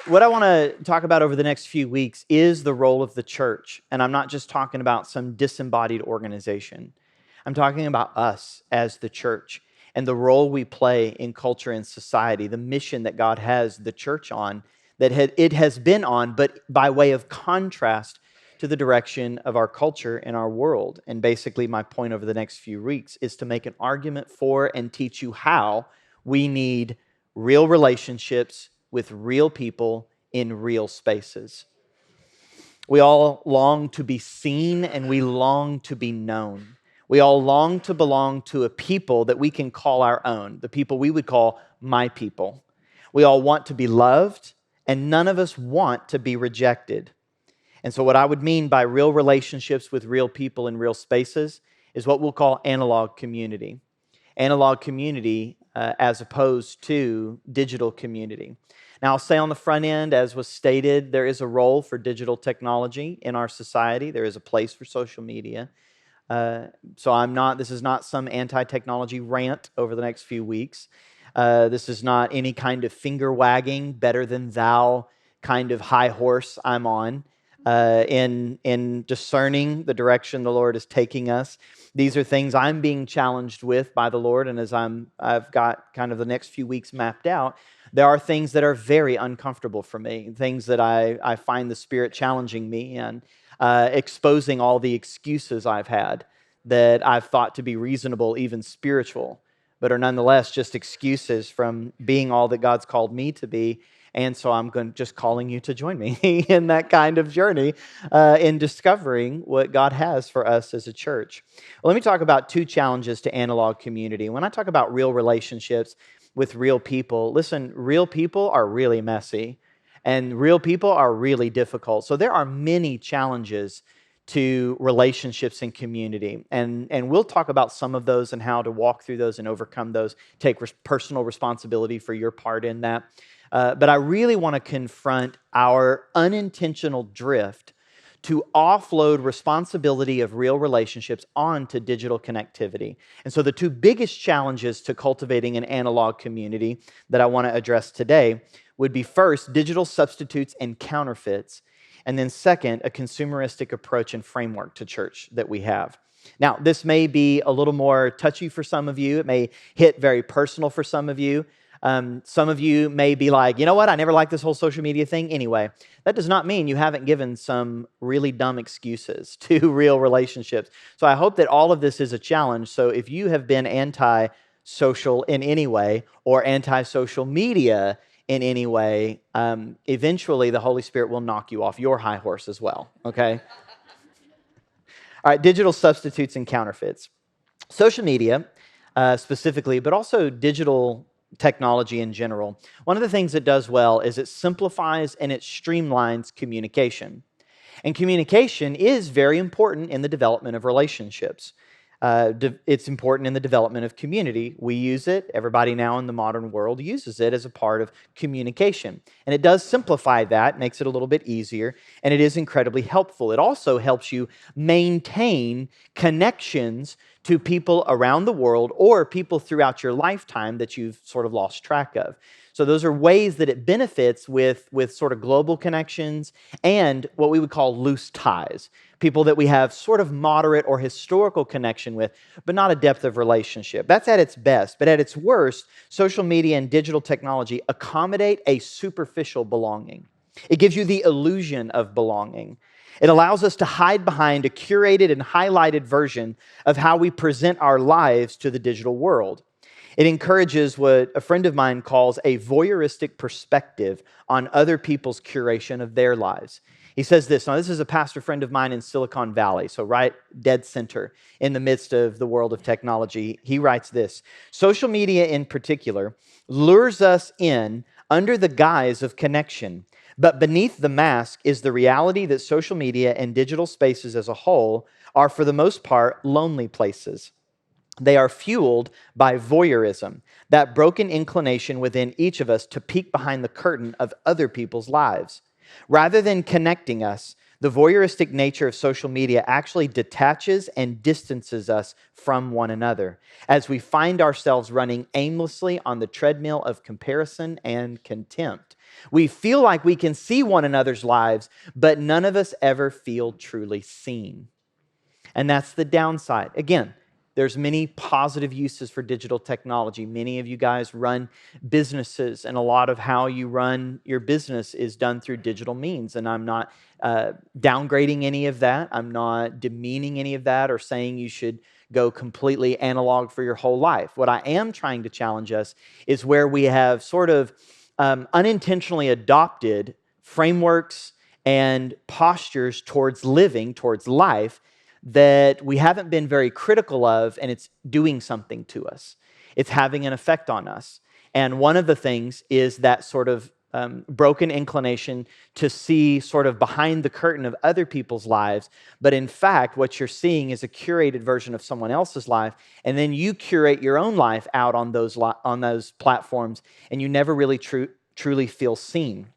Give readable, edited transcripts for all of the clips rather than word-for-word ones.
What I want to talk about over the next few weeks is the role of the church. And I'm not just talking about some disembodied organization. I'm talking about us as the church and the role we play in culture and society, the mission that God has the church on, it has been on, but by way of contrast to the direction of our culture and our world. And basically, my point over the next few weeks is to make an argument for and teach you how we need real relationships with real people in real spaces. We all long to be seen and we long to be known. We all long to belong to a people that we can call our own, the people we would call my people. We all want to be loved, and none of us want to be rejected. And so, what I would mean by real relationships with real people in real spaces is what we'll call analog community. Analog community as opposed to digital community. Now, I'll say on the front end, as was stated, there is a role for digital technology in our society. There is a place for social media. This is not some anti-technology rant over the next few weeks. This is not any kind of finger wagging, better than thou kind of high horse I'm on in discerning the direction the Lord is taking us. These are things I'm being challenged with by the Lord, and as I've got kind of the next few weeks mapped out, there are things that are very uncomfortable for me, things that I find the Spirit challenging me and exposing all the excuses I've had that I've thought to be reasonable, even spiritual, but are nonetheless just excuses from being all that God's called me to be. And so just calling you to join me in that kind of journey in discovering what God has for us as a church. Well, let me talk about two challenges to analog community. When I talk about real relationships with real people, listen, real people are really messy and real people are really difficult. So there are many challenges to relationships and community. And we'll talk about some of those and how to walk through those and overcome those, take personal responsibility for your part in that. But I really want to confront our unintentional drift to offload responsibility of real relationships onto digital connectivity. And so the two biggest challenges to cultivating an analog community that I want to address today would be first, digital substitutes and counterfeits, and then second, a consumeristic approach and framework to church that we have. Now, this may be a little more touchy for some of you. It may hit very personal for some of you. Some of you may be like, you know what, I never liked this whole social media thing anyway. That does not mean you haven't given some really dumb excuses to real relationships. So I hope that all of this is a challenge. So if you have been anti-social in any way or anti-social media in any way, eventually the Holy Spirit will knock you off your high horse as well, okay? All right, digital substitutes and counterfeits. Social media specifically, but also digital technology in general, one of the things it does well is it simplifies and it streamlines communication. And communication is very important in the development of relationships. It's important in the development of community. We use it. Everybody now in the modern world uses it as a part of communication. And it does simplify that, makes it a little bit easier, and it is incredibly helpful. It also helps you maintain connections to people around the world or people throughout your lifetime that you've sort of lost track of. So those are ways that it benefits with sort of global connections and what we would call loose ties, people that we have sort of moderate or historical connection with, but not a depth of relationship. That's at its best. But at its worst, social media and digital technology accommodate a superficial belonging. It gives you the illusion of belonging. It allows us to hide behind a curated and highlighted version of how we present our lives to the digital world. It encourages what a friend of mine calls a voyeuristic perspective on other people's curation of their lives. He says this. Now, this is a pastor friend of mine in Silicon Valley, so right dead center in the midst of the world of technology. He writes this: social media in particular lures us in under the guise of connection, but beneath the mask is the reality that social media and digital spaces as a whole are, for the most part, lonely places. They are fueled by voyeurism, that broken inclination within each of us to peek behind the curtain of other people's lives. Rather than connecting us, the voyeuristic nature of social media actually detaches and distances us from one another as we find ourselves running aimlessly on the treadmill of comparison and contempt. We feel like we can see one another's lives, but none of us ever feel truly seen. And that's the downside. Again, there's many positive uses for digital technology. Many of you guys run businesses, and a lot of how you run your business is done through digital means. And I'm not downgrading any of that. I'm not demeaning any of that or saying you should go completely analog for your whole life. What I am trying to challenge us is where we have sort of unintentionally adopted frameworks and postures towards living, towards life, that we haven't been very critical of, and it's doing something to us. It's having an effect on us. And one of the things is that sort of broken inclination to see sort of behind the curtain of other people's lives. But in fact, what you're seeing is a curated version of someone else's life. And then you curate your own life out on those platforms, and you never really truly feel seen.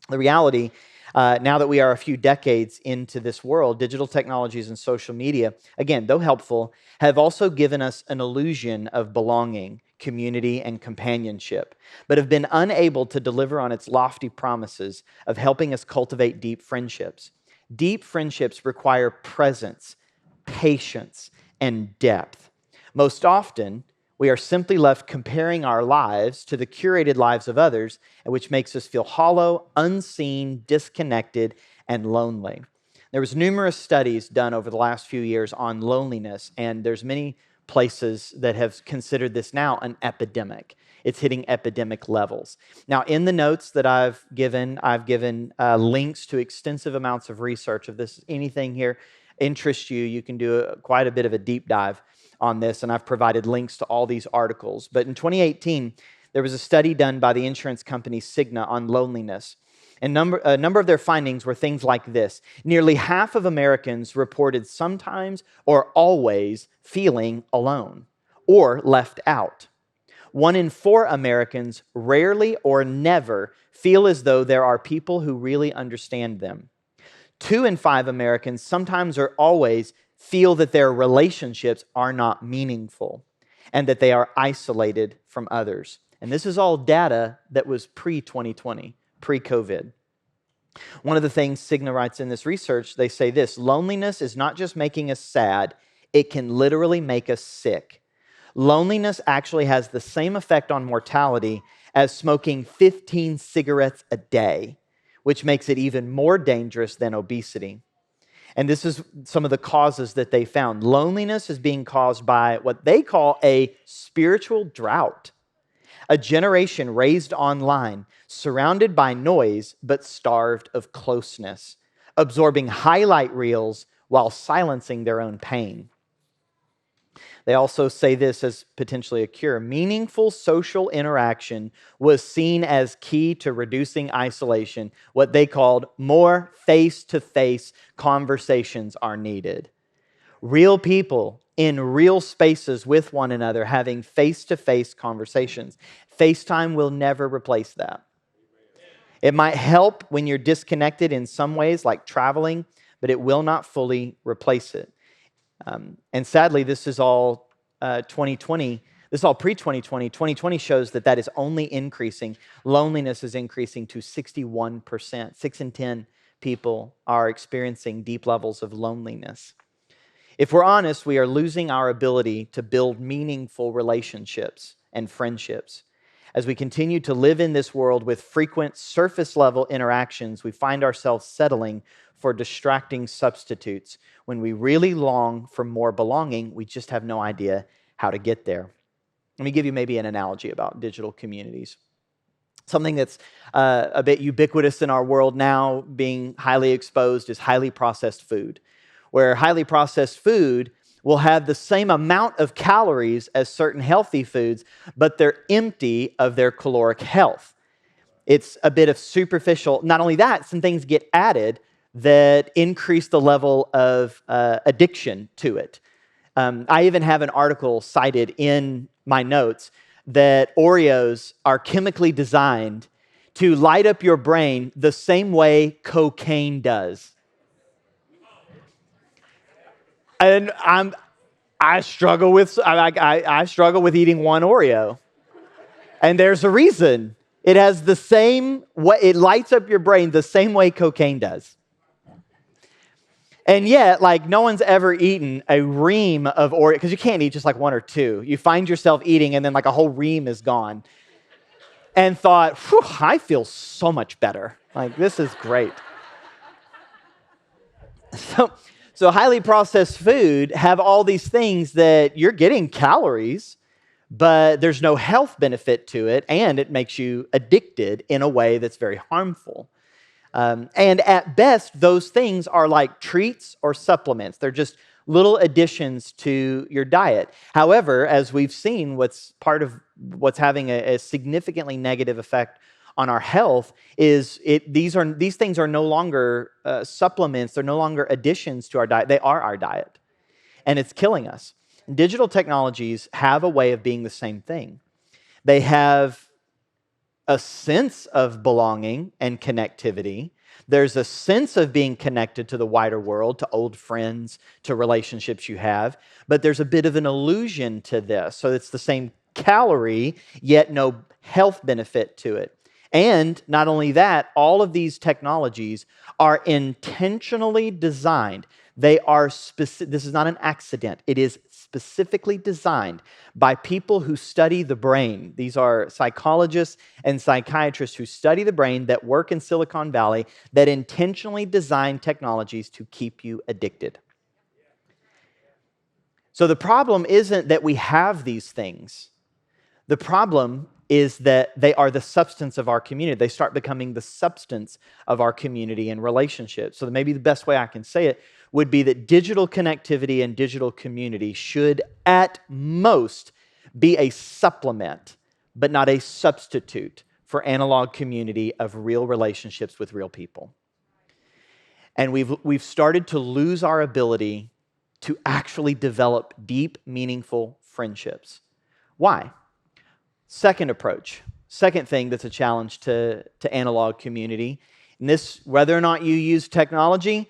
The reality, now that we are a few decades into this world, digital technologies and social media, again, though helpful, have also given us an illusion of belonging, community, and companionship, but have been unable to deliver on its lofty promises of helping us cultivate deep friendships. Deep friendships require presence, patience, and depth. Most often, we are simply left comparing our lives to the curated lives of others, which makes us feel hollow, unseen, disconnected, and lonely. There was numerous studies done over the last few years on loneliness, and there's many places that have considered this now an epidemic. It's hitting epidemic levels. Now, in the notes that I've given links to extensive amounts of research. If this anything here interests you, you can do quite a bit of a deep dive on this, and I've provided links to all these articles. But in 2018, there was a study done by the insurance company Cigna on loneliness. And a number of their findings were things like this. Nearly half of Americans reported sometimes or always feeling alone or left out. 1 in 4 Americans rarely or never feel as though there are people who really understand them. 2 in 5 Americans sometimes or always feel that their relationships are not meaningful and that they are isolated from others. And this is all data that was pre-2020, pre-COVID. One of the things Cigna writes in this research, they say this: loneliness is not just making us sad, it can literally make us sick. Loneliness actually has the same effect on mortality as smoking 15 cigarettes a day, which makes it even more dangerous than obesity. And this is some of the causes that they found. Loneliness is being caused by what they call a spiritual drought. A generation raised online, surrounded by noise, but starved of closeness, absorbing highlight reels while silencing their own pain. They also say this as potentially a cure. Meaningful social interaction was seen as key to reducing isolation. What they called more face-to-face conversations are needed. Real people in real spaces with one another having face-to-face conversations. FaceTime will never replace that. It might help when you're disconnected in some ways, like traveling, but it will not fully replace it. And sadly, this is all 2020. This is all pre-2020. 2020 shows that that is only increasing. Loneliness is increasing to 61%. 6 in 10 people are experiencing deep levels of loneliness. If we're honest, we are losing our ability to build meaningful relationships and friendships. As we continue to live in this world with frequent surface-level interactions, we find ourselves settling for distracting substitutes. When we really long for more belonging, we just have no idea how to get there. Let me give you maybe an analogy about digital communities. Something that's a bit ubiquitous in our world now, being highly exposed, is highly processed food, where highly processed food will have the same amount of calories as certain healthy foods, but they're empty of their caloric health. It's a bit of superficial. Not only that, some things get added that increase the level of addiction to it. I even have an article cited in my notes that Oreos are chemically designed to light up your brain the same way cocaine does. And I struggle with eating one Oreo, and there's a reason. It has the same way, it lights up your brain the same way cocaine does. And yet, like, no one's ever eaten a ream of Oreo, because you can't eat just like one or two. You find yourself eating and then like a whole ream is gone. And thought, whew, I feel so much better. Like, this is great. So highly processed food have all these things that you're getting calories, but there's no health benefit to it, and it makes you addicted in a way that's very harmful. And at best, those things are like treats or supplements. They're just little additions to your diet. However, as we've seen, what's part of what's having a significantly negative effect on our health is these things are no longer supplements. They're no longer additions to our diet. They are our diet, and it's killing us. Digital technologies have a way of being the same thing. They have a sense of belonging and connectivity. There's a sense of being connected to the wider world, to old friends, to relationships you have, but there's a bit of an illusion to this. So it's the same calorie, yet no health benefit to it. And not only that, all of these technologies are intentionally designed. They are specific. This is not an accident. It is specifically designed by people who study the brain. These are psychologists and psychiatrists who study the brain that work in Silicon Valley that intentionally design technologies to keep you addicted. So the problem isn't that we have these things. The problem is that they are the substance of our community. They start becoming the substance of our community and relationships. So maybe the best way I can say it would be that digital connectivity and digital community should at most be a supplement, but not a substitute for analog community of real relationships with real people. And we've started to lose our ability to actually develop deep, meaningful friendships. Why? Second approach, second thing that's a challenge to analog community. And this, whether or not you use technology,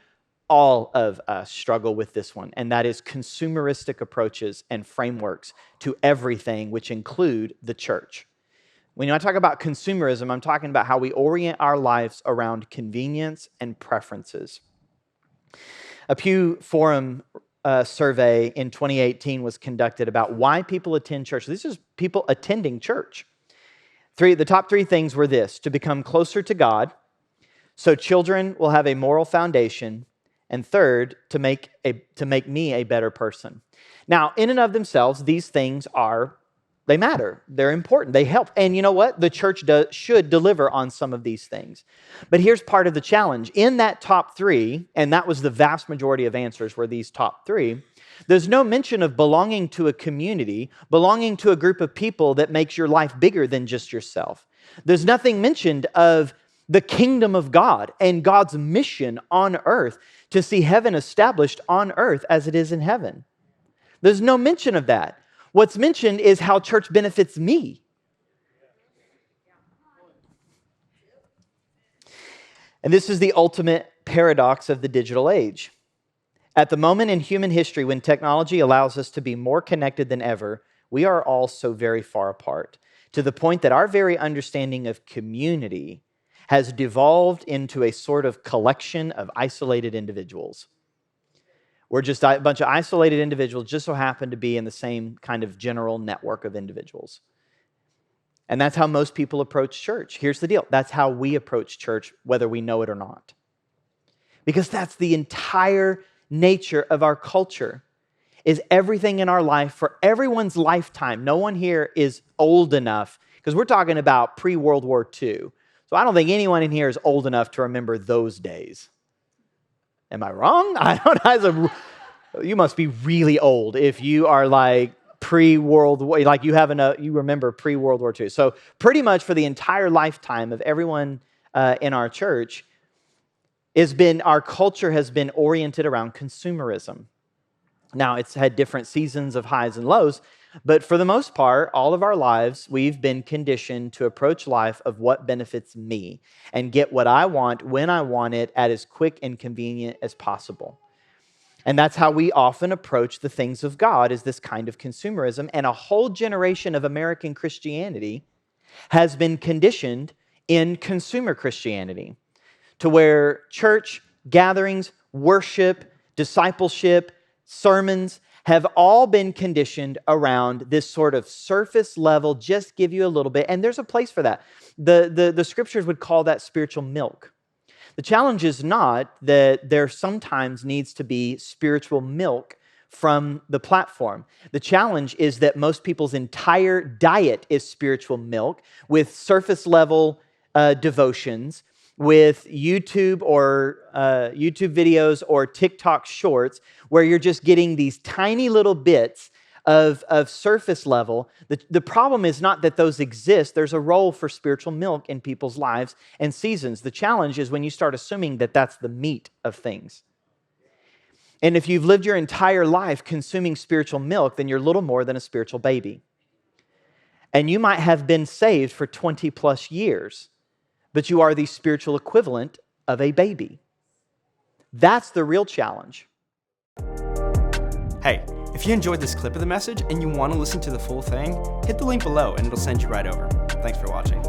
all of us struggle with this one, and that is consumeristic approaches and frameworks to everything, which include the church. When I talk about consumerism, I'm talking about how we orient our lives around convenience and preferences. A Pew Forum survey in 2018 was conducted about why people attend church. This is people attending church. The top three things were this: to become closer to God, so children will have a moral foundation, and third, to make me a better person. Now, in and of themselves, these things they matter. They're important. They help. And you know what? The church should deliver on some of these things. But here's part of the challenge. In that top three, and that was the vast majority of answers were these top three, there's no mention of belonging to a community, belonging to a group of people that makes your life bigger than just yourself. There's nothing mentioned of the kingdom of God and God's mission on earth to see heaven established on earth as it is in heaven. There's no mention of that. What's mentioned is how church benefits me. And this is the ultimate paradox of the digital age. At the moment in human history when technology allows us to be more connected than ever, we are all so very far apart, to the point that our very understanding of community has devolved into a sort of collection of isolated individuals. We're just a bunch of isolated individuals, just so happen to be in the same kind of general network of individuals. And that's how most people approach church. Here's the deal. That's how we approach church, whether we know it or not. Because that's the entire nature of our culture, is everything in our life for everyone's lifetime. No one here is old enough, because we're talking about pre-World War II. So I don't think anyone in here is old enough to remember those days. Am I wrong? I don't know. You must be really old if you are like pre-World War, like you remember pre-World War II. So pretty much for the entire lifetime of everyone in our church, our culture has been oriented around consumerism. Now, it's had different seasons of highs and lows, but for the most part, all of our lives, we've been conditioned to approach life of what benefits me and get what I want when I want it at as quick and convenient as possible. And that's how we often approach the things of God, is this kind of consumerism. And a whole generation of American Christianity has been conditioned in consumer Christianity, to where church gatherings, worship, discipleship, sermons have all been conditioned around this sort of surface level, just give you a little bit, and there's a place for that. The scriptures would call that spiritual milk. The challenge is not that there sometimes needs to be spiritual milk from the platform. The challenge is that most people's entire diet is spiritual milk with surface level devotions, with YouTube or YouTube videos or TikTok shorts, where you're just getting these tiny little bits of surface level. The problem is not that those exist. There's a role for spiritual milk in people's lives and seasons. The challenge is when you start assuming that that's the meat of things. And if you've lived your entire life consuming spiritual milk, then you're little more than a spiritual baby. And you might have been saved for 20 plus years, but you are the spiritual equivalent of a baby. That's the real challenge. Hey, if you enjoyed this clip of the message and you want to listen to the full thing, hit the link below and it'll send you right over. Thanks for watching.